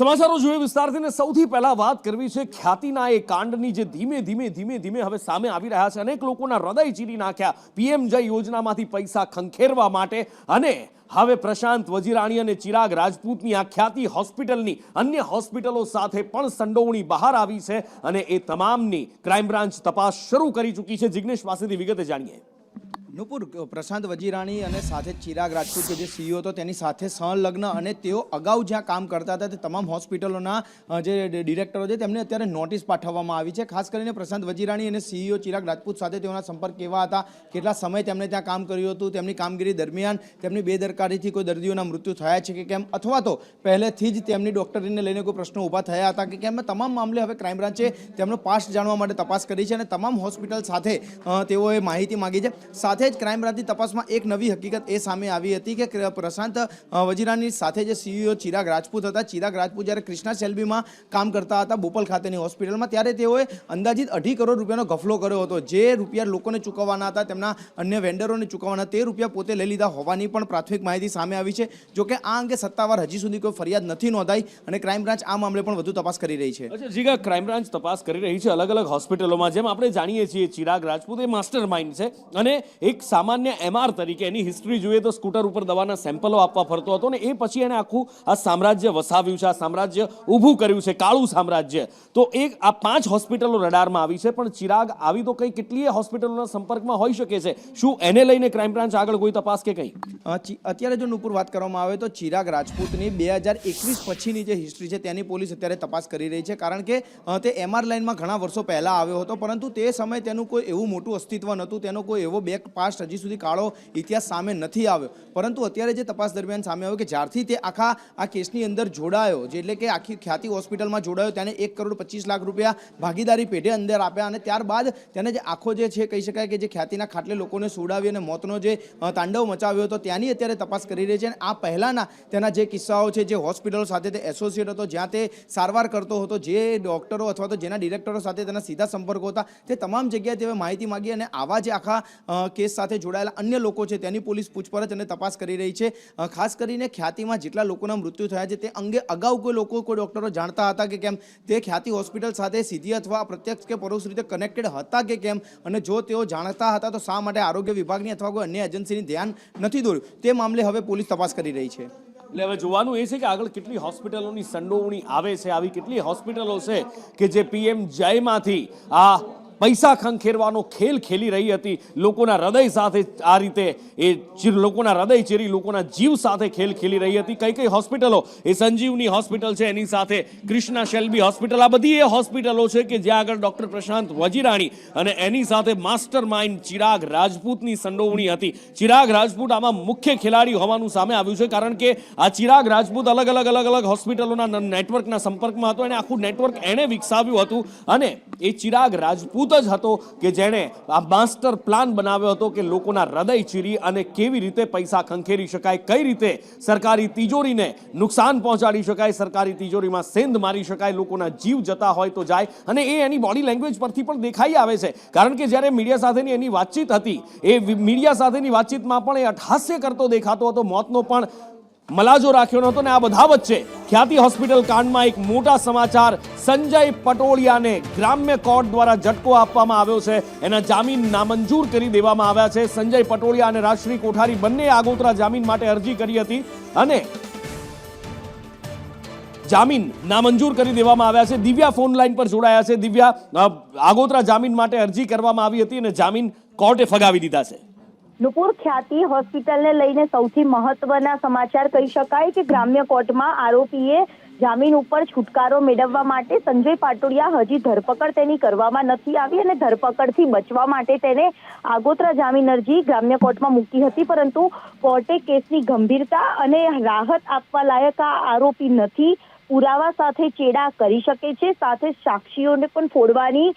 સમાચારો જોઈએ વિસ્તારથી ને સૌથી પહેલા વાત કરવી છે ખ્યાતિના એ કાંડની જે ધીમે ધીમે હવે સામે આવી રહ્યા છે। અનેક લોકોના હૃદય ચીરી નાખ્યા પીએમ જય યોજનામાંથી પૈસા ખંખેરવા માટે। અને હવે પ્રશાંત વજીરાણી અને ચિરાગ રાજપૂતની આ ખ્યાતિ હોસ્પિટલની અન્ય હોસ્પિટલો સાથે પણ સંડોવણી બહાર આવી છે અને એ તમામની ક્રાઇમ બ્રાન્ચ તપાસ શરૂ કરી ચૂકી છે। જિગ્નેશ પાસેથી વિગતે જાણીએ। નુપુર, પ્રશાંત વજીરાણી અને સાથે ચિરાગ રાજપૂત કે જે સીઈઓ હતો તેની સાથે સંલગ્ન અને તેઓ અગાઉ જ્યાં કામ કરતા હતા તે તમામ હોસ્પિટલોના જે ડિરેક્ટરો છે તેમને અત્યારે નોટિસ પાઠવવામાં આવી છે। ખાસ કરીને પ્રશાંત વજીરાણી અને સીઈઓ ચિરાગ રાજપૂત સાથે તેઓના સંપર્ક કેવા હતા, કેટલા સમય તેમણે ત્યાં કામ કર્યું હતું, તેમની કામગીરી દરમિયાન તેમની બેદરકારીથી કોઈ દર્દીઓના મૃત્યુ થયા છે કે કેમ, અથવા તો પહેલેથી જ તેમની ડોક્ટરીને લઈને કોઈ પ્રશ્નો ઊભા થયા હતા કે કેમ, તમામ મામલે હવે ક્રાઇમ બ્રાન્ચે તેમનો પાસ્ટ જાણવા માટે તપાસ કરી છે અને તમામ હોસ્પિટલ સાથે તેઓએ માહિતી માગી છે। સાથે જ ક્રાઇમ બ્રાન્ચની તપાસમાં એક નવી હકીકત એ સામે આવી હતી કે પ્રશાંત વજીરાની સાથે જે સીઈઓ ચિરાગ રાજપૂત હતા, ચિરાગ રાજપૂત જ્યારે કૃષ્ણા સેલ્બીમાં કામ કરતા હતા બોપલ ખાતેની હોસ્પિટલમાં, ત્યારે તેઓએ અંદાજિત 2.5 કરોડ રૂપિયાનો ગફલો કર્યો હતો। જે રૂપિયા લોકોને ચૂકવવાના હતા, તેમના અન્ય વેન્ડરોને ચૂકવવાના, તે રૂપિયા પોતે લઈ લીધા હોવાની પણ પ્રાથમિક માહિતી સામે આવી છે। જોકે આ અંગે સત્તાવાર હજી સુધી કોઈ ફરિયાદ નથી નોંધાઈ અને ક્રાઇમ બ્રાન્ચ આ મામલે પણ વધુ તપાસ કરી રહી છે। અચ્છા જીગા, ક્રાઇમ બ્રાન્ચ તપાસ કરી રહી છે અલગ અલગ હોસ્પિટલોમાં। જેમ આપણે જાણીએ છીએ ચિરાગ રાજપૂત એ માસ્ટર માઇન્ડ છે અને એક સામાન્ય એમઆર તરીકે એની હિસ્ટ્રી જોઈએ તો સ્કૂટર ઉપર દવાના સેમ્પલો આપવા ફરતો હતો ને એ પછી એને આખું આ સામ્રાજ્ય વસાવ્યું છે, આ સામ્રાજ્ય ઊભું કર્યું છે, કાળું સામ્રાજ્ય। તો એક આ 5 હોસ્પિટલો રડારમાં આવી છે, પણ ચિરાગ આવી તો કઈ કેટલીય હોસ્પિટલોના સંપર્કમાં હોઈ શકે છે। શું એને લઈને ક્રાઇમ બ્રાન્ચ આગળ કોઈ તપાસ કે કંઈ? અત્યારે જો નુપુર વાત કરવામાં આવે તો ચિરાગ રાજપૂતની 2021 પછીની જે હિસ્ટ્રી છે તેની પોલીસ અત્યારે તપાસ કરી રહી છે, કારણ કે તે એમઆર લાઇનમાં ઘણા વર્ષો પહેલા આવ્યો હતો, પરંતુ તે સમયે તેનું કોઈ એવું મોટું અસ્તિત્વ નહોતું, તેનો કોઈ એવો બેક પાસ્ટ હજી સુધી કાળો ઇતિહાસ સામે નથી આવ્યો। પરંતુ અત્યારે જે તપાસ દરમિયાન સામે આવ્યો કે જ્યારથી તે આ કેસની અંદર જોડાયો, જે એટલે કે આખી ખ્યાતિ હોસ્પિટલમાં જોડાયો, તેને 1 કરોડ 25 લાખ રૂપિયા ભાગીદારી પેઢે અંદર આપ્યા અને ત્યારબાદ તેને જે આખો જે છે કહી શકાય કે જે ખ્યાતિના ખાટલે લોકોને સુડાવી અને મોતનો જે તાંડવ મચાવ્યો હતો ત્યાંની અત્યારે તપાસ કરી રહી છે। અને આ પહેલાંના તેના જે કિસ્સાઓ છે, જે હોસ્પિટલો સાથે તે એસોસિએટ હતો, જ્યાં તે સારવાર કરતો હતો, જે ડૉક્ટરો અથવા તો જેના ડિરેક્ટરો સાથે તેના સીધા સંપર્કો હતા, તે તમામ જગ્યાએ તેઓ માહિતી માગી અને આવા જે આખા કેસ સાથે જોડાયેલા અન્ય લોકો છે તેની પોલીસ પૂછપરછ અને તપાસ કરી રહી છે। ખાસ કરીને ખ્યાતિમાં જેટલા લોકોના મૃત્યુ થયા છે તે અંગે અગાઉ કોઈ ડૉક્ટરો જાણતા હતા કે કેમ, તે ખ્યાતિ હોસ્પિટલ સાથે સીધી અથવા પ્રત્યક્ષ કે પરોક્ષ રીતે કનેક્ટેડ હતા કે કેમ, અને જો તેઓ જાણતા હતા તો શા માટે આરોગ્ય વિભાગની અથવા કોઈ અન્ય એજન્સીની ધ્યાન નથી દોર્યું, તે મામલે હવે પોલીસ તપાસ કરી રહી છે। એટલે હવે જોવાનું એ છે કે આગળ કેટલી હોસ્પિટલોની સંડોવણી આવે છે, આવી કેટલી હોસ્પિટલો છે કે જે પીએમ જયમાંથી આ પૈસા ખંખેરવાનો ખેલ ખેલી રહી હતી, લોકોના હૃદય સાથે આ રીતે લોકોના હૃદય ચેરી લોકોના જીવ સાથે ખેલ ખેલી રહી હતી। કઈ હોસ્પિટલો? એ સંજીવની હોસ્પિટલ છે, એની સાથે કૃષ્ણા શેલ્બી હોસ્પિટલ, આ બધી એ હોસ્પિટલો છે કે જ્યાં આગળ ડોક્ટર પ્રશાંત વજીરાણી અને એની સાથે માસ્ટર માઇન્ડ ચિરાગ રાજપૂતની સંડોવણી હતી। ચિરાગ રાજપૂત આમાં મુખ્ય ખેલાડી હોવાનું સામે આવ્યું છે, કારણ કે આ ચિરાગ રાજપૂત અલગ અલગ હોસ્પિટલોના નેટવર્કના સંપર્કમાં હતો, એને આખું નેટવર્ક એણે વિકસાવ્યું હતું અને એ ચિરાગ રાજપૂત જ હતો કે જેણે આ માસ્ટર પ્લાન બનાવ્યો હતો કે લોકોના હૃદય ચીરી અને કેવી રીતે પૈસા ખંખેરી શકાય, કઈ રીતે સરકારી તિજોરીને નુકસાન પહોંચાડી શકાય, સરકારી તિજોરીમાં સેંધ મારી શકાય, લોકોના જીવ જતા હોય તો જાય। અને એ એની બોડી લેંગ્વેજ પરથી પણ દેખાઈ આવે છે, કારણ કે જ્યારે મીડિયા સાથેની એની વાતચીત હતી, એ મીડિયા સાથેની વાતચીતમાં પણ એ અટહાસ્ય કરતો દેખાતો હતો, મોતનો પણ મલાજો રાખ્યો નહોતો। ને આ બધા વચ્ચે ખ્યાતિ હોસ્પિટલ કાંડમાં એક મોટા સમાચાર, સંજય પટોળિયાને ગ્રામ્ય કોર્ટ દ્વારા ઝટકો આપવામાં આવ્યો છે, એના જામીન નામંજૂર કરી દેવામાં આવ્યા છે। સંજય પટોળિયા અને રાજશ્રી કોઠારી બંને આગોતરા જામીન માટે અરજી કરી હતી અને જામીન નામંજૂર કરી દેવામાં આવ્યા છે। દિવ્યા ફોન લાઈન પર જોડાયા છે। દિવ્યા, આગોતરા જામીન માટે અરજી કરવામાં આવી હતી અને જામીન કોર્ટે ફગાવી દીધા છે। નુપુર, ખ્યાતિ હોસ્પિટલને લઈને સૌથી મહત્વના સમાચાર કહી શકાય કે ગ્રામ્ય કોર્ટમાં આરોપીએ જામીન ઉપર છુટકારો મેળવવા માટે સંજય પાટોડિયા હજી ધરપકડ તેની કરવામાં નથી આવી અને ધરપકડથી બચવા માટે તેને આગોતરા જામીન અરજી ગ્રામ્ય કોર્ટમાં મૂકી હતી, પરંતુ કોર્ટે કેસની ગંભીરતા અને રાહત આપવા લાયક આ આરોપી નથી, પુરાવા સાથે ચેડા કરી શકે છે, સાથે સાક્ષીઓને પણ ફોડવાની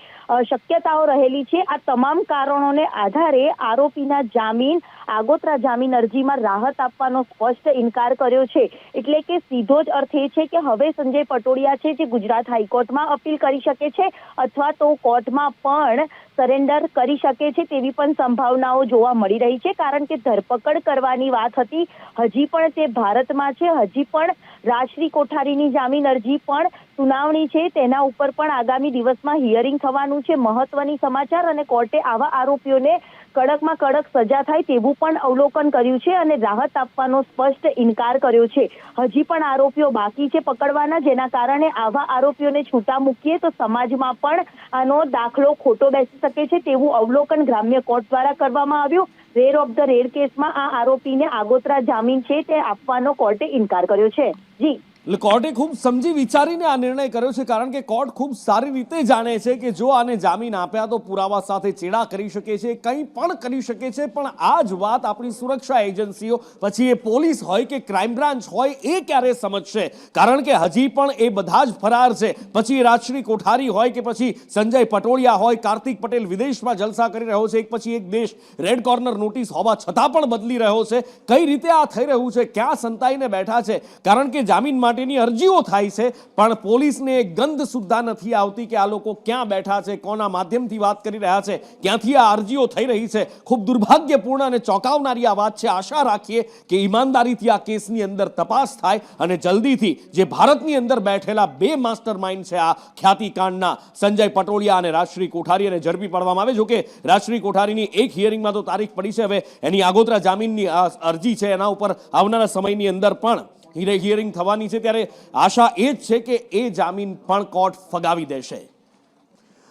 શક્યતાઓ રહેલી છે। આ તમામ કારણોને આધારે આરોપીના જામીન આગોતરા જામીન અરજીમાં રાહત આપવાનો સ્પષ્ટ ઇનકાર કર્યો છે। એટલે કે સીધો જ અર્થ એ છે કે હવે સંજય પટોળિયા છે જે ગુજરાત હાઈકોર્ટમાં અપીલ કરી શકે છે અથવા તો કોર્ટમાં પણ સરેન્ડર કરી શકે છે તેવી પણ સંભાવનાઓ જોવા મળી રહી છે, કારણ કે ધરપકડ કરવાની વાત હતી. હજી પણ તે ભારતમાં છે, હજી પણ રાજશ્રી કોઠારીની જામીન અરજી પણ સુનાવણી છે, તેના ઉપર પણ આગામી દિવસમાં હિયરિંગ થવાનું છે. મહત્વની સમાચાર, અને કોર્ટે આવા આરોપીઓને કડકમાં કડક સજા થાય તેવું પણ અવલોકન કર્યું છે અને રાહત આપવાનો સ્પષ્ટ ઇનકાર કર્યો છે. હજી પણ આરોપીઓ બાકી છે પકડવાના, જેના કારણે આવા આરોપીઓને છૂટા મૂકીએ તો સમાજમાં પણ આનો દાખલો ખોટો બેસી શકે છે તેવું અવલોકન ગ્રામ્ય કોર્ટ દ્વારા કરવામાં આવ્યું. રેર ઓફ ધ રેર કેસમાં આ આરોપીને આગોતરા જામીન છે તે આપવાનો કોર્ટે ઇનકાર કર્યો છે. જી, એટલે કોર્ટે ખૂબ સમજી વિચારીને આ નિર્ણય કર્યો છે, કારણ કે કોર્ટ ખૂબ સારી રીતે જાણે છે કે જો આને જામીન આપ્યા તો પુરાવા સાથે ચેડા કરી શકે છે, કંઈ પણ કરી શકે છે. પણ આ જ વાત આપણી સુરક્ષા એજન્સીઓ, પછી એ પોલીસ હોય કે ક્રાઇમ બ્રાન્ચ હોય, એ ક્યારે સમજશે? કારણ કે હજી પણ એ બધા જ ફરાર છે. પછી રાજશ્રી કોઠારી હોય કે પછી સંજય પટોળિયા હોય, કાર્તિક પટેલ વિદેશમાં જલસા કરી રહ્યો છે, એક પછી એક દેશ રેડ કોર્નર નોટિસ હોવા છતાં પણ બદલી રહ્યો છે. કઈ રીતે આ થઈ રહ્યું છે? ક્યાં સંતાઈને બેઠા છે? કારણ કે જામીન માટેની અરજીઓ થાય છે, પણ પોલીસને ગંધ સુદ્ધા નથી આવતી કે આ લોકો ક્યાં બેઠા છે, કોના માધ્યમથી વાત કરી રહ્યા છે, ક્યાંથી આ અરજીઓ થઈ રહી છે. ખૂબ દુર્ભાગ્યપૂર્ણ અને ચોંકાવનારી આ વાત છે. આશા રાખીએ કે ઈમાનદારીથી આ કેસની અંદર તપાસ થાય અને જલ્દીથી જે ભારતની અંદર બેઠેલા બે માસ્ટર માઇન્ડ છે આ ખ્યાતિકાંડના, સંજય પટોળિયા અને રાજશ્રી કોઠારીને ઝડપી પાડવામાં આવે. જો કે રાજશ્રી કોઠારીની એક હિયરિંગમાં તો તારીખ પડી છે, હવે એની આગોતરા જામીનની અરજી છે એના ઉપર આવનારા સમયની અંદર પણ હિયરિંગ થવાની છે. ત્યારે આશા એ જ છે કે એ જામીન પણ કોર્ટ ફગાવી દેશે.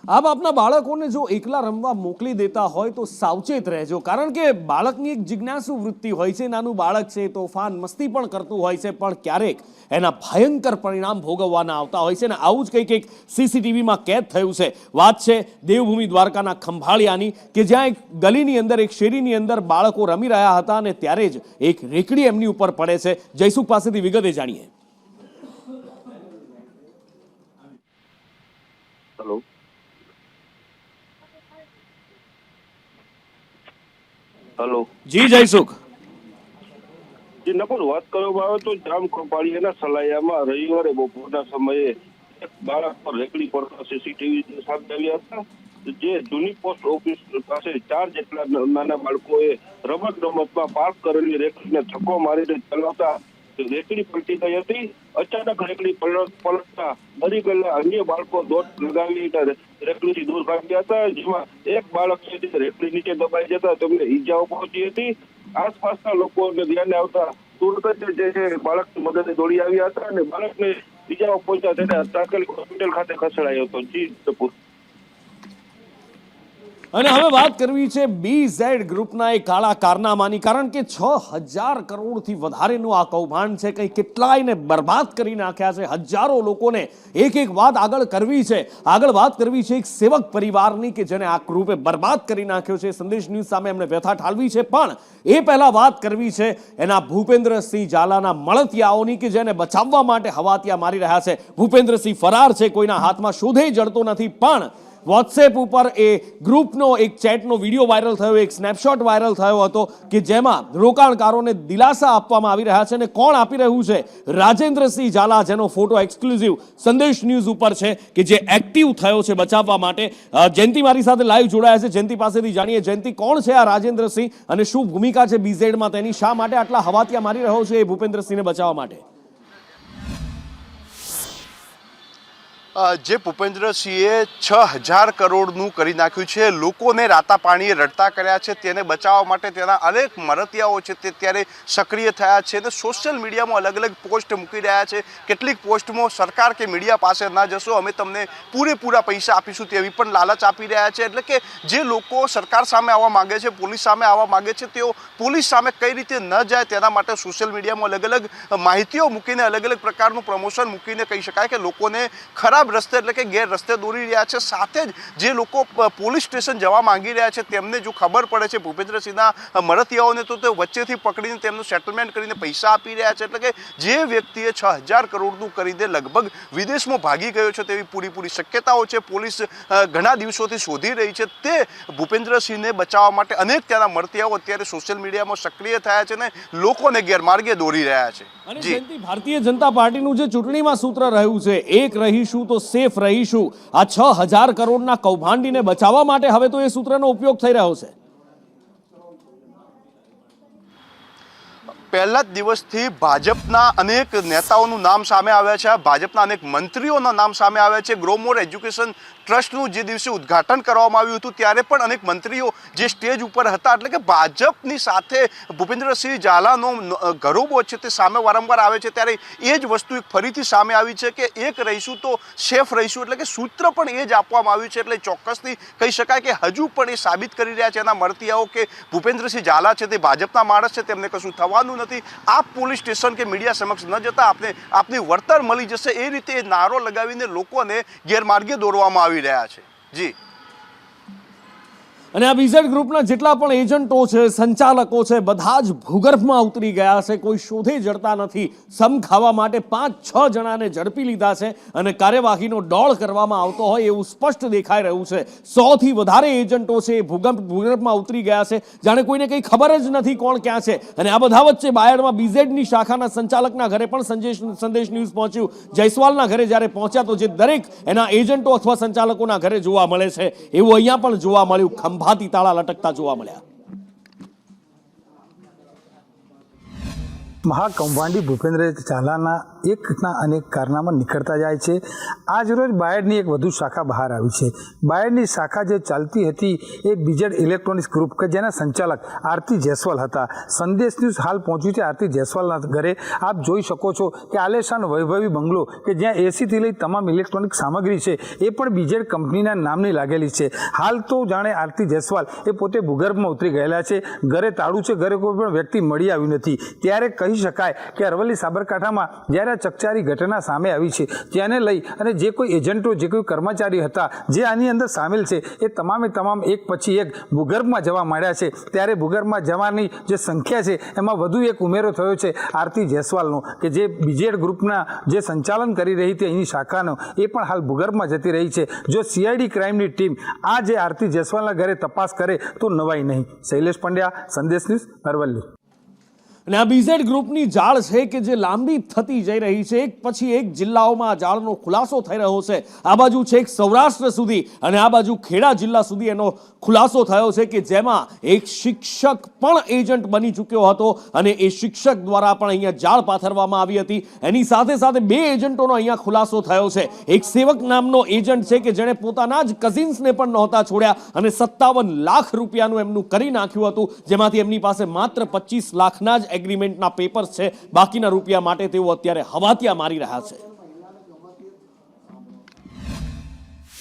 આપ આપના બાળકોને જો એકલા રમવા મોકલી દેતા હોય તો સાવચેત રહેજો, કારણ કે બાળકની એક જિજ્ઞાસુ વૃત્તિ હોય છે. નાનું બાળક છે, તોફાન મસ્તી પણ કરતું હોય છે, પણ ક્યારેક એના ભયંકર પરિણામ ભોગવવાના આવતા હોય છે. ને આવું જ કંઈક એક સીસીટીવીમાં કેદ થયું છે. વાત છે દેવભૂમિ દ્વારકાના ખંભાળિયાની, કે જ્યાં એક ગલીની અંદર, એક શેરીની અંદર બાળકો રમી રહ્યા હતા અને ત્યારે જ એક રેકડી એમની ઉપર પડે છે. જયસુખ પાસેથી વિગતે જાણીએ. હેલો, હેલો જી જયસુખ. જે નકુલ વાત કરવામાં આવે તો જામ ખંભાળિયાના સલાયામાં રવિવારે બપોરના સમયે એક બાળક પર રેકડી પડતા સીસીટીવી સામે આવ્યા હતા. જે જૂની પોસ્ટ ઓફિસ પાસે 4 જેટલા નાના બાળકોએ રમતમાં પાર્ક કરેલી રેકડીને ધક્કો મારીને ચલાવતા રેકડી પલટી ગઈ હતી. અચાનક રેકડી પલટતા ડરી ગયેલા અન્ય બાળકો દોટ લગાવી રેકડીથી દૂર ભાગ્યા હતા, જેમાં એક બાળક છે તે રેકડી નીચે દબાઈ જતા તેમને ઈજાઓ પહોંચી હતી. આસપાસના લોકોને ધ્યાને આવતા તુરત જ જે છે બાળકની મદદે દોડી આવ્યા હતા અને બાળકને ઈજાઓ પહોંચ્યા તેને તાત્કાલિક હોસ્પિટલ ખાતે ખસેડાયો હતો. જી કપૂર. અને હવે વાત કરવી છે BZ ગ્રુપના એ કાળા કારનામાની, કારણ કે 6000 કરોડથી વધારેનું આ કૌભાંડ છે. કંઈ કેટલાયને બરબાદ કરી નાખ્યા છે, હજારો લોકોને. એક વાત આગળ કરવી છે, વાત કરવી છે એક સેવક પરિવારની કે જેને આ ગ્રુપે બરબાદ કરી નાખ્યો છે. સંદેશ ન્યૂઝ સામે એમણે વ્યથા ઠાલવી છે, પણ એ પહેલા વાત કરવી છે એના ભૂપેન્દ્રસિંહ ઝાલાના મળતિયાઓની કે જેને બચાવવા માટે હવાતિયા મારી રહ્યા છે. ભૂપેન્દ્રસિંહ ફરાર છે, કોઈના હાથમાં શોધે જડતો નથી, પણ વોટ્સએપ ઉપર એ ગ્રુપનો એક ચેટનો વિડીયો વાયરલ થયો, એક સ્નેપશોટ વાયરલ થયો હતો કે જેમાં રોકાણકારોને દિલાસા આપવામાં આવી રહ્યા છે. અને કોણ આપી રહ્યું છે? રાજેન્દ્રસિંહ ઝાલા, જેનો ફોટો એક્સક્લુઝિવ સંદેશ ન્યૂઝ ઉપર છે, કે જે એક્ટિવ થયો છે બચાવવા માટે. જયંતિ મારી સાથે લાઈવ જોડાયા છે. જયંતિ પાસેથી જાણીએ, જયંતિ, કોણ છે આ રાજેન્દ્રસિંહ અને શું ભૂમિકા છે BZ-માં તેની? શા માટે આટલા હવાતિયા મારી રહ્યો છે એ ભૂપેન્દ્રસિંહને બચાવવા માટે? જે ભૂપેન્દ્રસિંહે 6000 કરોડનું કરી નાખ્યું છે, લોકોને રાતા પાણીએ રડતા કર્યા છે, તેને બચાવવા માટે તેના અનેક મળતિયાઓ છે તે ત્યારે સક્રિય થયા છે અને સોશિયલ મીડિયામાં અલગ અલગ પોસ્ટ મૂકી રહ્યા છે. કેટલીક પોસ્ટમાં સરકાર કે મીડિયા પાસે ના જશો, અમે તમને પૂરેપૂરા પૈસા આપીશું તેવી પણ લાલચ આપી રહ્યા છે. એટલે કે જે લોકો સરકાર સામે આવવા માંગે છે, પોલીસ સામે આવવા માંગે છે, તેઓ પોલીસ સામે કઈ રીતે ન જાય તેના માટે સોશિયલ મીડિયામાં અલગ અલગ માહિતીઓ મૂકીને, અલગ અલગ પ્રકારનું પ્રમોશન મૂકીને કહી શકાય કે લોકોને ખરાબ રસ્તે એટલે કે ગેર રસ્તે દોરી રહ્યા છે. સાથે જ જે લોકો પોલીસ સ્ટેશન જવા માંગી રહ્યા છે તેમને જો ખબર પડે છે ભૂપેન્દ્રસિંહના મળતિયાઓને, તો તે વચ્ચેથી પકડીને તેમનું સેટલમેન્ટ કરીને પૈસા આપી રહ્યા છે. એટલે કે જે વ્યક્તિએ 6000 કરોડનું કરીને લગભગ વિદેશમાં ભાગી ગયો છે તેવી પૂરી શક્યતાઓ છે. પોલીસ ઘણા દિવસોથી શોધી રહી છે. તે ભૂપેન્દ્રસિંહને બચાવવા માટે અનેક ત્યાંના મળતિયાઓ અત્યારે સોશિયલ મીડિયામાં સક્રિય થયા છે અને લોકોને ગેરમાર્ગે દોરી રહ્યા છે. અને જયંતિ, ભારતીય જનતા પાર્ટીનું જે ચૂંટણીમાં સૂત્ર રહ્યું છે, એક રહીશું તો તો સેફ રહીશું. આ 6,000 કરોડના કૌભાંડીને બચાવવા માટે હવે તો એ સૂત્રનો ઉપયોગ થઈ રહ્યો છે. પહેલા જ દિવસથી ભાજપના અનેક નેતાઓનું નામ સામે આવ્યા છે, ભાજપના અનેક મંત્રીઓના નામ સામે આવ્યા છે. ગ્રોમોર એજ્યુકેશન ટ્રસ્ટનું જે દિવસે ઉદ્ઘાટન કરવામાં આવ્યું હતું ત્યારે પણ અનેક મંત્રીઓ જે સ્ટેજ ઉપર હતા, એટલે કે ભાજપની સાથે ભૂપેન્દ્રસિંહ ઝાલાનો ગરોબો છે તે સામે વારંવાર આવે છે. ત્યારે એ જ વસ્તુ ફરીથી સામે આવી છે કે એક રહીશું તો સેફ રહીશું, એટલે કે સૂત્ર પણ એ જ આપવામાં આવ્યું છે. એટલે ચોક્કસથી કહી શકાય કે હજુ પણ એ સાબિત કરી રહ્યા છે એના મળતિયાઓ કે ભૂપેન્દ્રસિંહ ઝાલા છે તે ભાજપના માણસ છે, તેમને કશું થવાનું નથી. આપ પોલીસ સ્ટેશન કે મીડિયા સમક્ષ ન જતા આપની વળતર મળી જશે, એ રીતે નારો લગાવીને લોકોને ગેરમાર્ગે દોરવામાં આવી રહ્યા છે. જી. અને આ બીઝેડ ગ્રુપના જેટલા પણ એજન્ટો છે, સંચાલકો છે, બધા જ ભૂગર્ભમાં ઉતરી ગયા છે. કોઈ શોધે જડતા નથી. સમ ખાવા માટે 5-6 જણાને ઝડપી લીધા છે અને કાર્યવાહીનો દોડ કરવામાં આવતો હોય એવું સ્પષ્ટ દેખાઈ રહ્યું છે. 100થી વધારે એજન્ટો છે એ ભૂગર્ભમાં ઉતરી ગયા છે, જાણે કોઈને કંઈ ખબર જ નથી કોણ ક્યાં છે. અને આ બધા વચ્ચે બાયડમાં બીઝેડની શાખાના સંચાલકના ઘરે પણ સંદેશ ન્યૂઝ પહોંચ્યું. જયસ્વાલના ઘરે જ્યારે પહોંચ્યા તો જે દરેક એના એજન્ટો અથવા સંચાલકોના ઘરે જોવા મળે છે એવું અહીંયા પણ જોવા મળ્યું. ભાતી તાળા લટકતા જોવા મળ્યા. મહાકૌભાંડી ભૂપેન્દ્ર ઝાલાના એકના અનેક કારનામા નીકળતા જાય છે. આજ રોજ બાયડની એક વધુ શાખા બહાર આવી છે. બાયડની શાખા જે ચાલતી હતી એ બીજેડ ઇલેક્ટ્રોનિક્સ ગ્રુપ કે જેના સંચાલક આરતી જયસ્વાલ હતા. સંદેશ ન્યૂઝ હાલ પહોંચ્યું છે આરતી જયસ્વાલના ઘરે. આપ જોઈ શકો છો કે આલેશાન વૈભવી બંગલો કે જ્યાં એસીથી લઈ તમામ ઇલેક્ટ્રોનિક સામગ્રી છે એ પણ બીજેડ કંપનીના નામની લાગેલી છે. હાલ તો જાણે આરતી જયસ્વાલ એ પોતે ભૂગર્ભમાં ઉતરી ગયેલા છે. ઘરે તાળું છે, ઘરે કોઈ પણ વ્યક્તિ મળી આવ્યું નથી. ત્યારે કહી શકાય કે અરવલ્લી સાબરકાંઠામાં જ્યારે ચકચારી ઘટના સામે આવી છે તેને લઈ અને જે કોઈ એજન્ટો, જે કોઈ કર્મચારી હતા જે આની અંદર સામેલ છે એ તમામે તમામ એક પછી એક ભૂગર્ભમાં જવા માંડ્યા છે. ત્યારે ભૂગર્ભમાં જવાની જે સંખ્યા છે એમાં વધુ એક ઉમેરો થયો છે આરતી જયસ્વાલનો, કે જે બીજેડ ગ્રુપના જે સંચાલન કરી રહી હતી એની શાખાનો, એ પણ હાલ ભૂગર્ભમાં જતી રહી છે. જો સીઆઈડી ક્રાઇમની ટીમ આ જે આરતી જયસ્વાલના ઘરે તપાસ કરે તો નવાઈ નહીં. શૈલેષ પંડ્યા, સંદેશ ન્યૂઝ, અરવલ્લી. અને આ બીઝેડ ગ્રુપની જાળ છે કે જે લાંબી થતી જઈ રહી છે. એક પછી એક જિલ્લાઓમાં આ જાળનો ખુલાસો થઈ રહ્યો છે. આ બાજુ છેક સૌરાષ્ટ્ર સુધી અને આ બાજુ ખેડા જિલ્લા સુધી એનો ખુલાસો થયો છે કે જેમાં એક શિક્ષક પણ એજન્ટ બની ચૂક્યો હતો અને એ શિક્ષક દ્વારા પણ અહીંયા જાળ પાથરવામાં આવી હતી. એની સાથે સાથે 2 એજન્ટોનો અહીંયા ખુલાસો થયો છે. એક સેવક નામનો એજન્ટ છે કે જેણે પોતાના જ કઝિન્સને પણ નહોતા છોડ્યા અને 57 લાખ રૂપિયાનું એમનું કરી નાખ્યું હતું, જેમાંથી એમની પાસે માત્ર 25 લાખના જ એગ્રીમેન્ટના પેપર્સ છે. બાકીના રૂપિયા માટે તેઓ અત્યારે હવાતિયા મારી રહ્યા છે.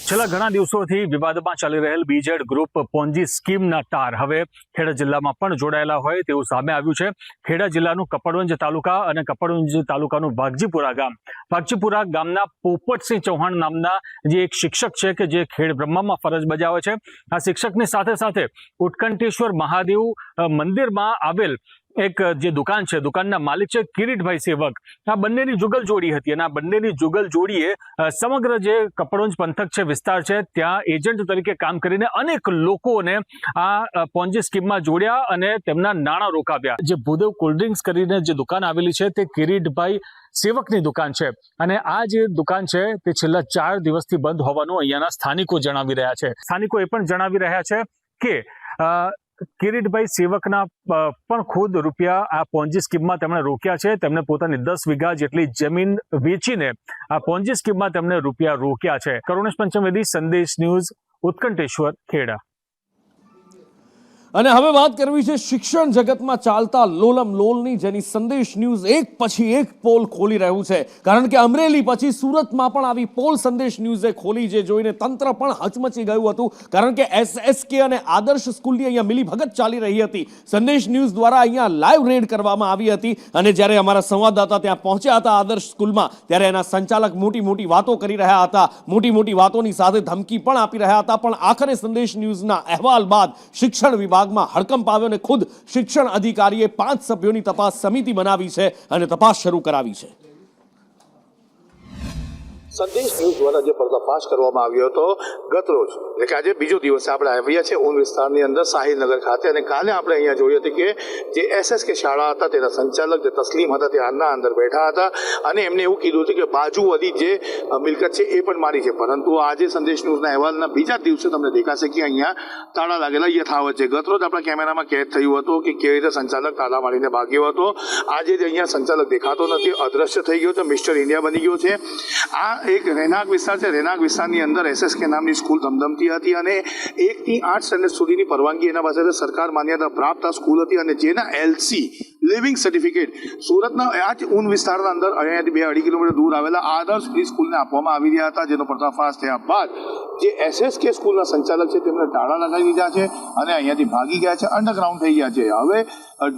છેલ્લા ઘણા દિવસોથી વિવાદમાં ચાલી રહેલ બીજેડ ગ્રુપ પોન્જી સ્કીમના તાર હવે ખેડા જિલ્લામાં પણ જોડાયેલા હોય તેવું સામે આવ્યું છે. ખેડા જિલ્લાનું કપડવંજ તાલુકા અને કપડવંજ તાલુકાનું ભાગજીપુરા ગામ. ભાગજીપુરા ગામના પોપટસિંહ ચૌહાણ નામના જે એક શિક્ષક છે કે જે ખેડ બ્રહ્મામાં ફરજ બજાવે છે. આ શિક્ષકની સાથે સાથે ઉત્કંઠેશ્વર મહાદેવ મંદિરમાં આવેલ એક જે દુકાન છે, દુકાનના માલિક છે કિરીટભાઈ સેવક. આ બંનેની જુગલ જોડી હતી અને આ બંનેની જુગલ જોડીએ સમગ્ર જે કપડવંજ પંથક છે, વિસ્તાર છે, ત્યાં એજન્ટ તરીકે કામ કરીને અનેક લોકોને આ પોન્જી સ્કીમમાં જોડ્યા અને તેમના નાણાં રોકાવ્યા. જે ભૂદેવ કોલ્ડ ડ્રિંક્સ કરીને જે દુકાન આવેલી છે તે કિરીટભાઈ સેવકની દુકાન છે અને આ જે દુકાન છે તે છેલ્લા 4 દિવસથી બંધ હોવાનું અહીંયાના સ્થાનિકો જણાવી રહ્યા છે. સ્થાનિકો એ પણ જણાવી રહ્યા છે કે કિરીટભાઈ સેવકના પણ ખુદ રૂપિયા આ પોન્જી સ્કીમમાં તેમણે રોક્યા છે. તેમણે પોતાની 10 વીઘા જેટલી જમીન વેચીને આ પોન્જી સ્કીમમાં તેમણે રૂપિયા રોક્યા છે. કરુણેશ પંચમેદી, સંદેશ ન્યૂઝ, ઉત્કંઠેશ્વર, ખેડા. અને હવે વાત કરવી છે શિક્ષણ જગતમાં ચાલતા લોલમ લોલની, જેની સંદેશ ન્યૂઝ એક પછી એક પોલ ખોલી રહ્યું છે. કારણ કે અમરેલી પછી સુરતમાં પણ આવી પોલ સંદેશ ન્યૂઝે ખોલી, જે જોઈને તંત્ર પણ હચમચી ગયું હતું. કારણ કે SSK અને આદર્શ સ્કૂલની અહીંયા મિલીભગત ચાલી રહી હતી. સંદેશ ન્યૂઝ દ્વારા અહીંયા લાઈવ રેડ કરવામાં આવી હતી અને જ્યારે અમારા સંવાદદાતા ત્યાં પહોંચ્યા હતા આદર્શ સ્કૂલમાં, ત્યારે એના સંચાલક મોટી વાતો કરી રહ્યા હતા. મોટી વાતોની સાથે ધમકી પણ આપી રહ્યા હતા. પણ આખરે સંદેશ ન્યૂઝના અહેવાલ બાદ શિક્ષણ વિભાગ હડકંપ આવ્યો અને ખુદ શિક્ષણ અધિકારીએ 5 સભ્યોની તપાસ સમિતિ બનાવી છે અને તપાસ શરૂ કરાવી છે. સંદેશ ન્યૂઝ દ્વારા જે પર્દાફાશ કરવામાં આવ્યો હતો ગત રોજ એટલે કે આજે બીજો દિવસ આપણે આવ્યા છે ઊન વિસ્તારની અંદર શાહીનગર ખાતે, અને કાલે આપણે અહીંયા જોયું હતું કે જે SSK શાળા હતા તેના સંચાલક જે તસ્લીમ હતા તે આના અંદર બેઠા હતા અને એમને એવું કીધું હતું કે બાજુવાળી જે મિલકત છે એ પણ મારી છે, પરંતુ આજે સંદેશ ન્યૂઝના અહેવાલના બીજા દિવસે તમને દેખાશે કે અહીંયા તાળા લાગેલા યથાવત છે. ગત રોજ આપણા કેમેરામાં કેદ થયું હતું કે કેવી રીતે સંચાલક તાળા મારીને ભાગ્યો હતો. આજે અહીંયા સંચાલક દેખાતો નથી, અદ્રશ્ય થઈ ગયો છે, મિસ્ટર ઇન્ડિયા બની ગયો છે. આ એક રહેણાંક વિસ્તાર છે. રહેણાંક વિસ્તારની અંદર SSK નામની સ્કૂલ ધમધમતી હતી અને 1 થી 8 સ્ટેન્ડર્ડ સુધીની પરવાનગી એના પાસે સરકાર માન્યતા પ્રાપ્ત આ સ્કૂલ હતી અને જેના LC લિવિંગ સર્ટિફિકેટ સુરતના આ જ ઊન વિસ્તારના અંદર અહીંયાથી 2-2.5 કિલોમીટર દૂર આવેલા આદર્શ પ્રી સ્કૂલને આપવામાં આવી રહ્યા હતા, જેનો પર્દાફાશ થયા બાદ જે SSK સ્કૂલના સંચાલક છે તેમને તાળા લગાવી દીધા છે અને અહીંયાથી ભાગી ગયા છે, અંડરગ્રાઉન્ડ થઈ ગયા છે. હવે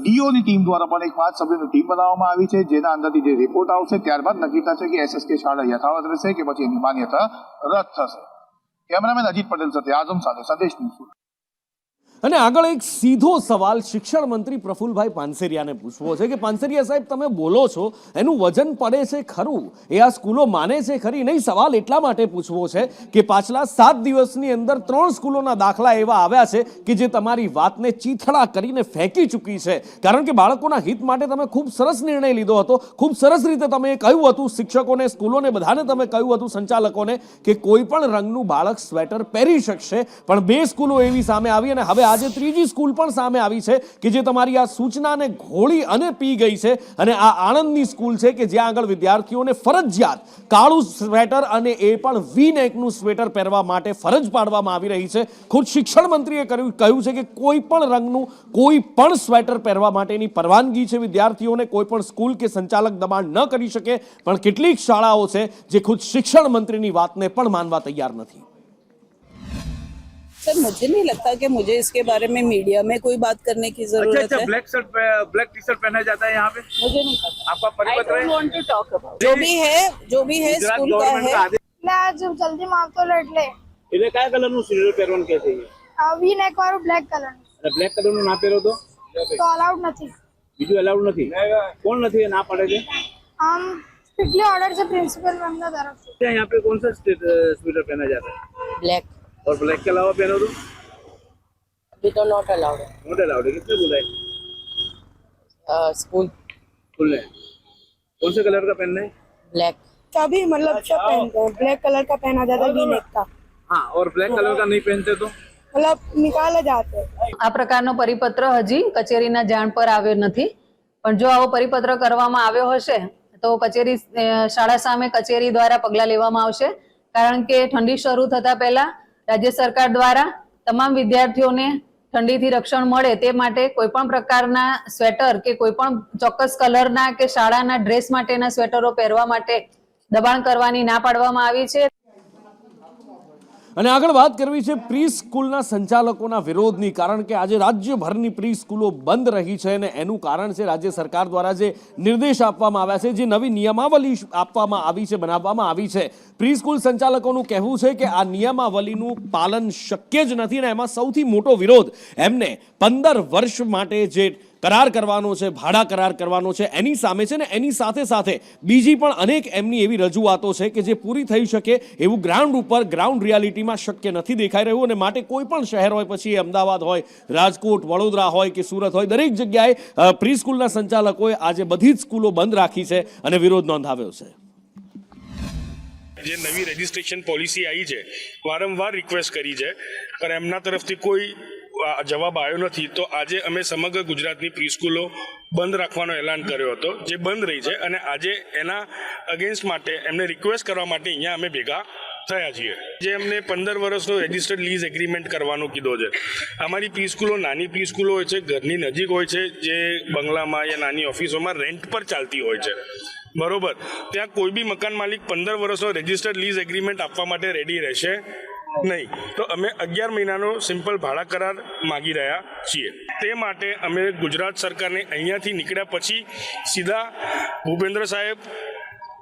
DOની ટીમ દ્વારા પણ એક 5 સભ્યોની ટીમ બનાવવામાં આવી છે, જેના અંદરથી જે રિપોર્ટ આવશે ત્યારબાદ નક્કી થશે કે SSK શાળા યથાવત રહેશે કે પછી એની માન્યતા રદ થશે. કેમેરામેન અજીત પટેલ સાથે આઝમ સાથે સંદેશ ન્યૂઝ. અને આગળ એક સીધો સવાલ શિક્ષણ મંત્રી પ્રફુલભાઈ પાનસેરિયાને પૂછવો છે કે પાનસેરિયા સાહેબ, તમે બોલો છો એનું વજન પડે છે ખરું? એ આ સ્કૂલો માને છે ખરી? નહીં, સવાલ એટલા માટે પૂછવો છે કે પાછલા 7 દિવસની અંદર 3 સ્કૂલોના દાખલા એવા આવ્યા છે કે જે તમારી વાતને ચીથડા કરીને ફેંકી ચૂકી છે. કારણ કે બાળકોના હિત માટે તમે ખૂબ સરસ નિર્ણય લીધો હતો, ખૂબ સરસ રીતે તમે કહ્યું હતું શિક્ષકોને, સ્કૂલોને, બધાને તમે કહ્યું હતું, સંચાલકોને, કે કોઈ પણ રંગનું બાળક સ્વેટર પહેરી શકશે. પણ 2 સ્કૂલો એવી સામે આવી અને હવે આજે 3જી સ્કૂલ પણ સામે આવી છે કે જે તમારી આ સૂચનાને ઘોળી અને પી ગઈ છે. અને આ આણંદની સ્કૂલ છે કે જ્યાં આગળ વિદ્યાર્થીઓને ફરજિયાત કાળું સ્વેટર અને એ પણ V-નેકનું સ્વેટર પહેરવા માટે ફરજ પાડવામાં આવી રહી છે. ખુદ શિક્ષણ મંત્રીએ કહ્યું છે કે કોઈ પણ રંગનું કોઈ પણ સ્વેટર પહેરવા માટેની પરવાનગી છે વિદ્યાર્થીઓને. કોઈ પણ સ્કૂલ કે સંચાલક દબાણ ન કરી શકે. પણ કેટલીક શાળાઓ છે જે ખુદ શિક્ષણ મંત્રીની વાતને પણ માનવા તૈયાર નથી. सर, मुझे नहीं लगता कि मुझे इसके बारे में मीडिया में कोई बात करने की जरूरत है. ब्लैक टी शर्ट पहना जाता है यहाँ पे, मुझे नहीं पता. आपका परिपत्र है? I don't want to talk about. जो भी है स्कूल का है. आज जल्दी में આવતો એટલે એટલે કયા કલરનું સ્વેટર પહેરવાનું કહે છે? વી નેક વાળું બ્લેક કલર. અને બ્લેક કલરનું ના પહેરો તો અલાઉડ નથી. બીજું અલાઉડ નથી? કોણ નથી ના પાડે છે? આમ સ્ટ્રિક્ટલી ઓર્ડર છે પ્રિंसिपल मैम का तरफ से. यहाँ पे कौन सा स्वेटर पहना जाता है? ब्लैक. और ब्लैक के अलावा पहनो तो अभी तो नॉट अलाउड है. नॉट अलाउड है. किसने बोला है? स्कूल ने कौन से कलर का पहनना है? ब्लैक. तभी मतलब सब पहनते हैं. ब्लैक कलर का पहना जाता है वी नेक का. हाँ, और ब्लैक कलर का नहीं पहनते तो मतलब निकाले जाते हैं. આ પ્રકારનો પરિપત્ર હજી કચેરીના જાણ પર આવ્યો નથી, પણ જો આવો પરિપત્ર કરવામાં આવ્યો હશે તો કચેરી શાળા સામે કચેરી દ્વારા પગલાં લેવામાં આવશે. કારણ કે ઠંડી શરૂ થતા પહેલા રાજ્ય સરકાર દ્વારા તમામ વિદ્યાર્થીઓને ઠંડીથી રક્ષણ મળે તે માટે કોઈપણ પ્રકારના સ્વેટર કે કોઈપણ ચોક્કસ કલરના કે શાળાના ડ્રેસ માટેના સ્વેટરો પહેરવા માટે દબાણ કરવાની ના પાડવામાં આવી છે. અને આગળ વાત કરવી છે પ્રી સ્કૂલના સંચાલકોના વિરોધની. કારણ કે આજે રાજ્યભરની પ્રી સ્કૂલો બંધ રહી છે અને એનું કારણ છે રાજ્ય સરકાર દ્વારા જે નિર્દેશ આપવામાં આવ્યા છે, જે નવી નિયમાવલી આપવામાં આવી છે, બનાવવામાં આવી છે. પ્રી સ્કૂલ સંચાલકોનું કહેવું છે કે આ નિયમાવલીનું પાલન શક્ય જ નથી અને એમાં સૌથી મોટો વિરોધ એમને 15 વર્ષ માટે જે કરાર કરવાનો છે, ભાડા કરાર કરવાનો છે એની સામે છે ને એની સાથે સાથે બીજી પણ અનેક એમની એવી રજૂઆતો છે કે જે પૂરી થઈ શકે એવું ગ્રાઉન્ડ ઉપર, ગ્રાઉન્ડ રિયાલિટીમાં શક્ય નથી દેખાઈ રહ્યું. અને માટે કોઈ પણ શહેર હોય, પછી અમદાવાદ હોય, રાજકોટ, વડોદરા હોય કે સુરત હોય, દરેક જગ્યાએ પ્રી સ્કૂલના સંચાલકોએ આજે બધી જ સ્કૂલો બંધ રાખી છે અને વિરોધ નોંધાવ્યો છે. જે નવી રજિસ્ટ્રેશન પોલિસી આવી છે, વારંવાર રિક્વેસ્ટ કરી છે પણ એમના તરફથી કોઈ જવાબ આવ્યો નથી. તો આજે અમે સમગ્ર ગુજરાતની પ્રી સ્કૂલો બંધ રાખવાનો એલાન કર્યો હતો, જે બંધ રહી છે. અને આજે એના અગેન્સ્ટ માટે એમને રિક્વેસ્ટ કરવા માટે અહીંયા અમે ભેગા થયા છીએ. જે અમને 15 વર્ષનો રજિસ્ટર્ડ લીઝ એગ્રીમેન્ટ કરવાનો કીધો છે. અમારી પ્રી સ્કૂલો નાની પ્રી સ્કૂલો હોય છે, ઘરની નજીક હોય છે, જે બંગલામાં યા નાની ઓફિસોમાં રેન્ટ પર ચાલતી હોય છે. બરોબર, ત્યાં કોઈ બી મકાન માલિક 15 વર્ષનો રજિસ્ટર્ડ લીઝ એગ્રીમેન્ટ આપવા માટે રેડી રહેશે નહીં. તો અમે 11 મહિનાનો સિમ્પલ ભાડા કરાર માગી રહ્યા છીએ. તે માટે અમે ગુજરાત સરકારને અહીંયાથી નીકળ્યા પછી સીધા ભૂપેન્દ્ર સાહેબ,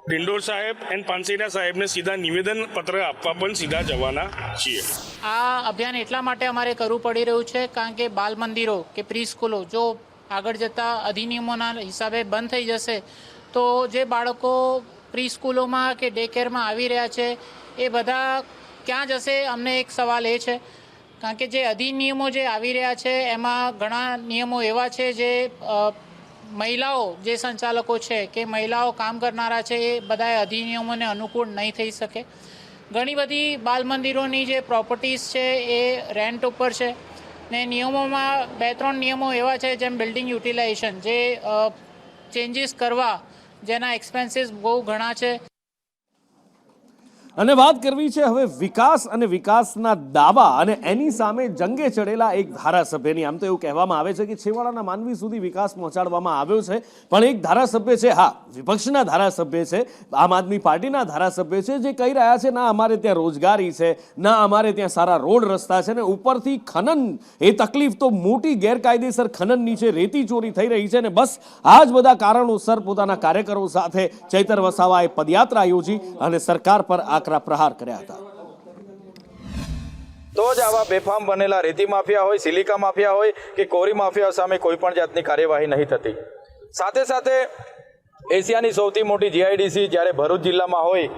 ડિંડોર સાહેબ એન્ડ પાનસેરિયા સાહેબને સીધા નિવેદન પત્ર આપવા પણ સીધા જવાના છીએ. આ અભિયાન એટલા માટે અમારે કરવું પડી રહ્યું છે કારણ કે બાલ મંદિરો કે પ્રી સ્કૂલો જો આગળ જતા અધિનિયમોના હિસાબે બંધ થઈ જશે તો જે બાળકો પ્રી સ્કૂલોમાં કે ડે કેરમાં આવી રહ્યા છે એ બધા ક્યાં જશે? અમને એક સવાલ એ છે, કારણ કે જે અધિનિયમો જે આવી રહ્યા છે એમાં ઘણા નિયમો એવા છે જે મહિલાઓ જે સંચાલકો છે કે મહિલાઓ કામ કરનારા છે એ બધા અધિનિયમોને અનુકૂળ નહીં થઈ શકે. ઘણી બધી બાલ મંદિરોની જે પ્રોપર્ટીઝ છે એ રેન્ટ ઉપર છે ને નિયમોમાં 2-3 નિયમો એવા છે જેમ બિલ્ડિંગ યુટિલાઇઝેશન જે ચેન્જીસ કરવા જેના એક્સપેન્સીસ બહુ ઘણા છે. અને વાત કરવી છે હવે વિકાસ અને વિકાસના દાવા અને એની સામે જંગે ચડેલા એક ધારાસભ્યની. આમ તો એવું કહેવામાં આવે છે કે છેવાડાના માનવી સુધી વિકાસ પહોંચાડવામાં આવ્યો છે, પણ એક ધારાસભ્ય છે, હા વિપક્ષના ધારાસભ્ય છે, આમ આદમી પાર્ટીના ધારાસભ્ય છે, જે કહી રહ્યા છે ના અમારે ત્યાં રોજગારી છે, ના અમારે ત્યાં સારા રોડ રસ્તા છે, ને ઉપરથી ખનન એ તકલીફ તો મોટી ગેરકાયદેસર ખનન નીચે રેતી ચોરી થઈ રહી છે, ને બસ આ જ બધા કારણોસર પોતાના કાર્યકરો સાથે ચૈતર વસાવાએ પદયાત્રા યોજી અને સરકાર પર પ્રહાર કર્યા હતા. તો જ આવા બેફામ બનેલા રેતી માફિયા હોય, સિલિકા માફિયા હોય કે કોરી માફિયા સામે કોઈ પણ જાતની કાર્યવાહી નહીં થતી. સાથે સાથે એશિયાની સૌથી મોટી જીઆઈડીસી જ્યારે ભરૂચ જિલ્લામાં હોય,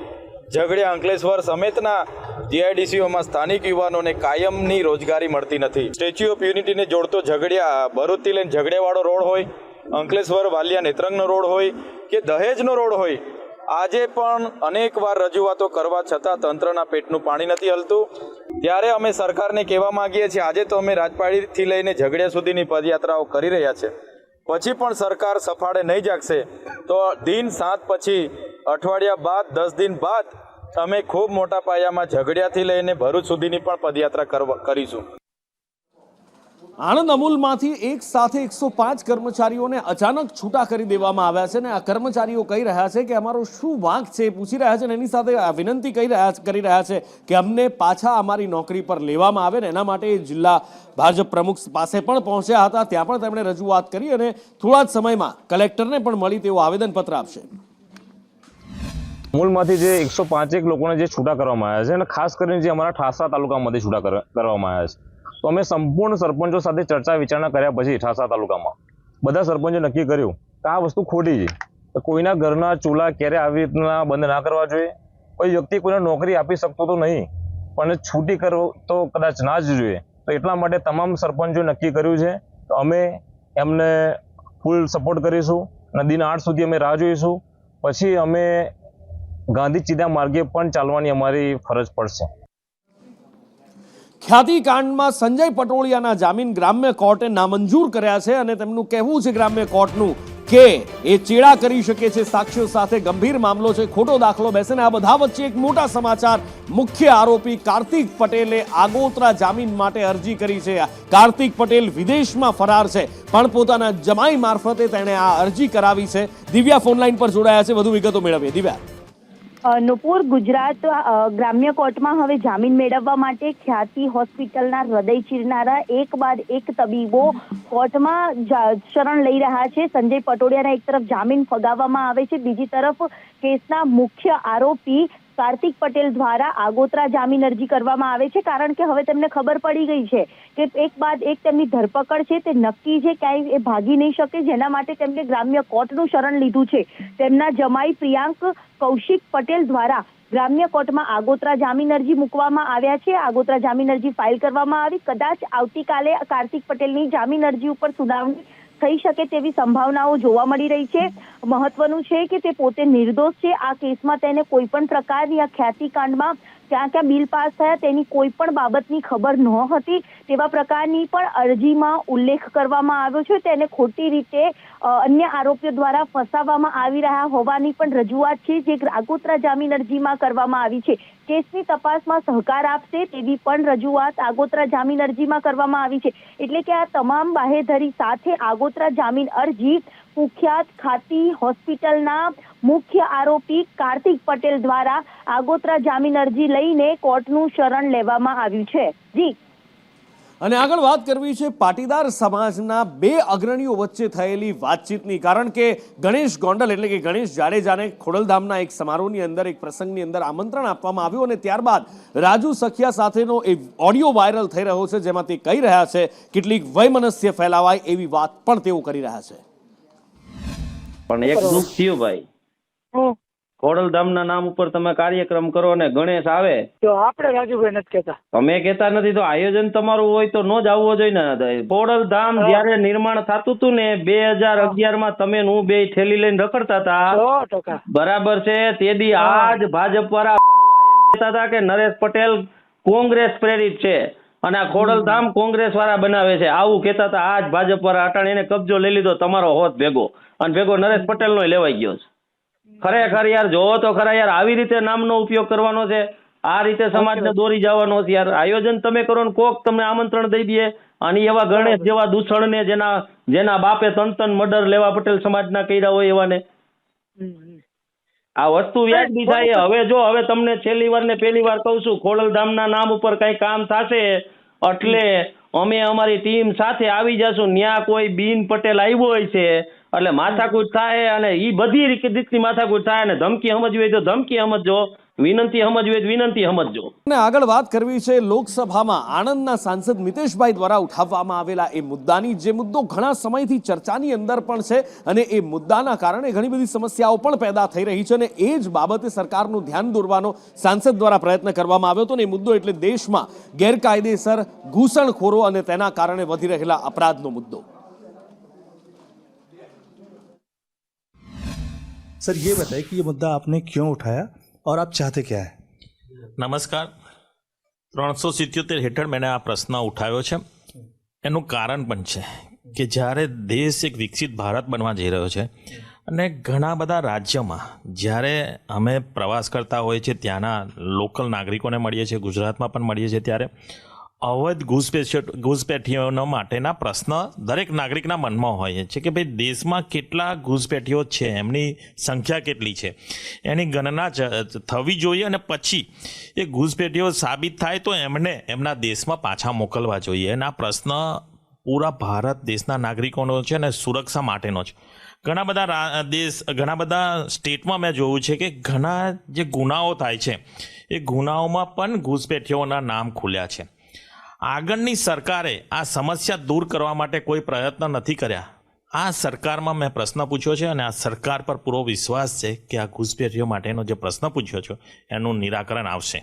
ઝઘડિયા, અંકલેશ્વર સમેતના જીઆઈડીસીઓમાં સ્થાનિક યુવાનોને કાયમની રોજગારી મળતી નથી. સ્ટેચ્યુ ઓફ યુનિટીને જોડતો ઝઘડિયા, ભરૂચથી લઈને ઝઘડિયાવાળો રોડ હોય, અંકલેશ્વર વાલિયા નેત્રંગનો રોડ હોય કે દહેજનો રોડ હોય, આજે પણ અનેકવાર રજૂઆતો કરવા છતાં તંત્રના પેટનું પાણી નથી હલતું. ત્યારે અમે સરકારને કહેવા માંગીએ છીએ, આજે તો અમે રાજપાડીથી લઈને ઝઘડિયા સુધીની પદયાત્રાઓ કરી રહ્યા છે, પછી પણ સરકાર સફાળે નહીં જાગશે તો દિન 7 પછી અઠવાડિયા બાદ 10 દિન બાદ અમે ખૂબ મોટા પાયામાં ઝઘડિયાથી લઈને ભરૂચ સુધીની પણ પદયાત્રા કરીશું. આણંદ અમૂલમાંથી એક સાથે 105 કર્મચારીઓને અચાનક છૂટા કરી દેવામાં આવ્યા છે, ને આ કર્મચારીઓ કહી રહ્યા છે કે અમારો શું વાંક છે પૂછી રહ્યા છે, ને એની સાથે વિનંતી કરી રહ્યા છે કે અમને પાછા અમારી નોકરી પર લેવામાં આવે, ને એના માટે જિલ્લા ભાજપ પ્રમુખ પાસે પણ પહોંચ્યા હતા. ત્યાં પણ તેમણે રજૂઆત કરી અને થોડા જ સમયમાં કલેક્ટરને પણ મળી તેવું આવેદનપત્ર આપશે. અમૂલમાંથી જે 105 લોકોને જે છૂટા કરવામાં આવ્યા છે અને ખાસ કરીને જે અમારા ઠાસરા તાલુકામાંથી છૂટા કરવામાં આવ્યા છે, તો અમે સંપૂર્ણ સરપંચો સાથે ચર્ચા વિચારણા કર્યા પછી ઠાસરા તાલુકામાં બધા સરપંચો નક્કી કર્યું કે આ વસ્તુ ખોટી છે. કોઈના ઘરના ચૂલા ક્યારે આવી રીતના બંધ ના કરવા જોઈએ. કોઈ વ્યક્તિ કોઈને નોકરી આપી શકતો તો નહીં, પણ છૂટી કરવો તો કદાચ ના જ જોઈએ. તો એટલા માટે તમામ સરપંચોએ નક્કી કર્યું છે તો અમે એમને ફૂલ સપોર્ટ કરીશું અને દિન 8 સુધી અમે રાહ જોઈશું. પછી અમે ગાંધી ચિંતા માર્ગે પણ ચાલવાની અમારી ફરજ પડશે. ખ્યાતિકાંડમાં સંજય પટોળિયાના જામીન ગ્રામ્ય કોર્ટે નામંજૂર કર્યા છે અને તેમનું કહેવું છે ગ્રામ્ય કોર્ટનું કે એ ચેડા કરી શકે છે સાક્ષીઓ સાથે, ગંભીર મામલો છે, ખોટો દાખલો બેસે. ને આ બધા વચ્ચે એક મોટા સમાચાર, મુખ્ય આરોપી કાર્તિક પટેલે આગોતરા જામીન માટે અરજી કરી છે. કાર્તિક પટેલ વિદેશમાં ફરાર છે, પણ પોતાના જમાઈ મારફતે તેણે આ અરજી કરાવી છે. દિવ્યા ફોનલાઈન પર જોડાયા છે, વધુ વિગતો મેળવીએ. દિવ્યા. નુપુર, ગુજરાત ગ્રામ્ય કોર્ટમાં હવે જામીન મેળવવા માટે ખ્યાતિ હોસ્પિટલના હૃદય ચીરનારા એક બાદ એક તબીબો કોર્ટમાં શરણ લઈ રહ્યા છે. સંજય પટોળિયાના એક તરફ જામીન ફગાવવામાં આવે છે, બીજી તરફ કેસના મુખ્ય આરોપી કાર્તિક પટેલ દ્વારા આગોતરા જામીન અરજી કરવામાં આવે છે, કારણ કે હવે તેમને ખબર પડી ગઈ છે કે એક બાદ એક તેમની ધરપકડ છે તે નક્કી છે, ક્યાંય એ ભાગી નહીં શકે, જેના માટે તેમને ગ્રામ્ય કોર્ટનું શરણ લીધું છે. તેમના જમાઈ પ્રિયાંક કૌશિક પટેલ દ્વારા ગ્રામ્ય કોર્ટમાં આગોતરા જામીન અરજી મૂકવામાં આવ્યા છે. આગોતરા જામીન અરજી ફાઇલ કરવામાં આવી. કદાચ આવતીકાલે કાર્તિક પટેલની જામીન અરજી ઉપર સુનાવણી થઈ શકે તેવી સંભાવનાઓ જોવા મળી રહી છે. મહત્વનું છે કે તે પોતે નિર્દોષ છે. આ કેસમાં તેને કોઈ પણ પ્રકારની આ ખ્યાતિકાંડમાં ક્યાં ક્યાં બિલ પાસ થયા તેની કોઈ પણ બાબતની ખબર ન હતી તેવા પ્રકારની પણ અરજીમાં ઉલ્લેખ કરવામાં આવ્યો છે. તેને ખોટી રીતે અન્ય આરોપીઓ દ્વારા ફસાવવામાં આવી રહ્યા હોવાની પણ રજૂઆત છે, જે આગોતરા જામીન અરજીમાં કરવામાં આવી છે. કેસની તપાસમાં સહકાર આપશે તેવી પણ રજૂઆત આગોતરા જામીન અરજીમાં કરવામાં આવી છે. એટલે કે આ તમામ બાહેધરી સાથે આગોતરા જામીન અરજી કુખ્યાત ખ્યાતિ હોસ્પિટલના મુખ્ય આરોપી કાર્તિક પટેલ દ્વારા આગોતરા જામીન અરજી લઈને કોર્ટનું શરણ લેવામાં આવ્યું છે. જી. અને આગળ વાત કરવી છે પાટીદાર સમાજના બે અગ્રણીઓ વચ્ચે થયેલી વાતચીતની, કારણ કે ગણેશ ગોંડલ એટલે કે ગણેશ જાડેજાને ખોડલધામના એક સમારોહની અંદર, એક પ્રસંગની અંદર આમંત્રણ આપવામાં આવ્યું અને ત્યારબાદ રાજુ સખિયા સાથેનો એક ઓડિયો વાયરલ થઈ રહ્યો છે, જેમાં તે કહી રહ્યા છે કેટલીક વૈમનસ્ય ફેલાવાય એવી વાત પણ તેઓ કરી રહ્યા છે. પણ એક દુઃખ થયું ભાઈ, ખોડલધામના નામ ઉપર તમે કાર્યક્રમ કરો અને ગણેશ આવે તો આપણે રાજુભાઈ નથી કહેતા. અમે કહેતા નથી તો આયોજન તમારું હોય તો નો જ આવવો જોઈએ ને. ખોડલધામ જયારે નિર્માણ થતું હતું ને 2011 તમે ને હું બે થેલી લઈને રખડતા હતા, 100%. બરાબર છે. તેદી આજ ભાજપ વાળા એમ કહેતા હતા કે નરેશ પટેલ કોંગ્રેસ પ્રેરિત છે અને આ ખોડલધામ કોંગ્રેસ વાળા બનાવે છે, આવું કહેતા હતા. આજ ભાજપ વાળા અટાણે એને કબજો લઈ લીધો તમારો હોત ભેગો, અને ભેગો નરેશ પટેલ નો લેવાઈ ગયો છે. ખરેખર યાર જોવો તો ખરા યાર, આવી રીતે નામનો ઉપયોગ કરવાનો છે, આ રીતે સમાજને દોરી જવાનો છે યાર. આયોજન તમે કરો ને કોક તમને આમંત્રણ દઈ દે, અને એવા ગણેશ જેવા દૂષણને જેના બાપે તન મર્ડર લેવા પટેલ સમાજના કર્યા હોય એવાને આ વસ્તુ વ્યાજબી થાય. હવે તમને છેલ્લી વાર ને પહેલી વાર કહું છું, ખોડલધામના નામ ઉપર કઈ કામ થશે એટલે અમે અમારી ટીમ સાથે આવી જશું. ન્યા કોઈ બીન પટેલ આવ્યો હોય છે એટલે માથાકૂટ થાય, અને એ બધી રીતની માથાકૂટ થાય. અને ધમકી સમજવી હોય તો ધમકી સમજજો, વિનંતી સમજવી હોય તો વિનંતી સમજજો. અને આગળ વાત કરવી છે લોકસભામાં આણંદના સાંસદ મિતેશભાઈ દ્વારા ઉઠાવવામાં આવેલા એ મુદ્દાની, જે મુદ્દો ઘણા સમયથી ચર્ચાની અંદર પણ છે અને એ મુદ્દાના કારણે ઘણી બધી સમસ્યાઓ પણ પેદા થઈ રહી છે, અને એ જ બાબતે સરકારનું ધ્યાન દોરવાનો સાંસદ દ્વારા પ્રયત્ન કરવામાં આવ્યો હતો. અને એ મુદ્દો એટલે દેશમાં ગેરકાયદેસર ઘૂસણખોરો અને તેના કારણે વધી રહેલા અપરાધનો મુદ્દો. सर ये बताइए कि ये मुद्दा आपने क्यों उठाया और आप चाहते क्या है? નમસ્કાર. 377 હેઠળ મેં આ પ્રશ્ન ઉઠાવ્યો છે. એનું કારણ પણ છે કે જ્યારે દેશ એક વિકસિત ભારત બનવા જઈ રહ્યો છે અને ઘણા બધા રાજ્યમાં જ્યારે અમે પ્રવાસ કરતા હોઈએ છીએ, ત્યાંના લોકલ નાગરિકોને મળીએ છીએ, ગુજરાતમાં પણ મળીએ છીએ, ત્યારે અવૈધ ઘૂસપેઠીઓનો માટેના પ્રશ્ન દરેક નાગરિકના મનમાં હોય છે કે ભાઈ દેશમાં કેટલા ઘૂસપેઠીઓ છે, એમની સંખ્યા કેટલી છે, એની ગણના થવી જોઈએ, અને પછી એ ઘૂસપેઠીઓ સાબિત થાય તો એમને એમના દેશમાં પાછા મોકલવા જોઈએ. અને આ પ્રશ્ન પૂરા ભારત દેશના નાગરિકોનો છે અને સુરક્ષા માટેનો છે. ઘણા બધા સ્ટેટમાં મેં જોયું છે કે ઘણા જે ગુનાઓ થાય છે એ ગુનાઓમાં પણ ઘૂસપેઠીઓના નામ ખુલ્યા છે. આગળની સરકારે આ સમસ્યા દૂર કરવા માટે કોઈ પ્રયત્ન નથી કર્યા. આ સરકારમાં મેં પ્રશ્ન પૂછ્યો છે અને આ સરકાર પર પૂરો વિશ્વાસ છે કે આ ઘૂસપેઠીઓ માટેનો જે પ્રશ્ન પૂછ્યો છે એનું નિરાકરણ આવશે.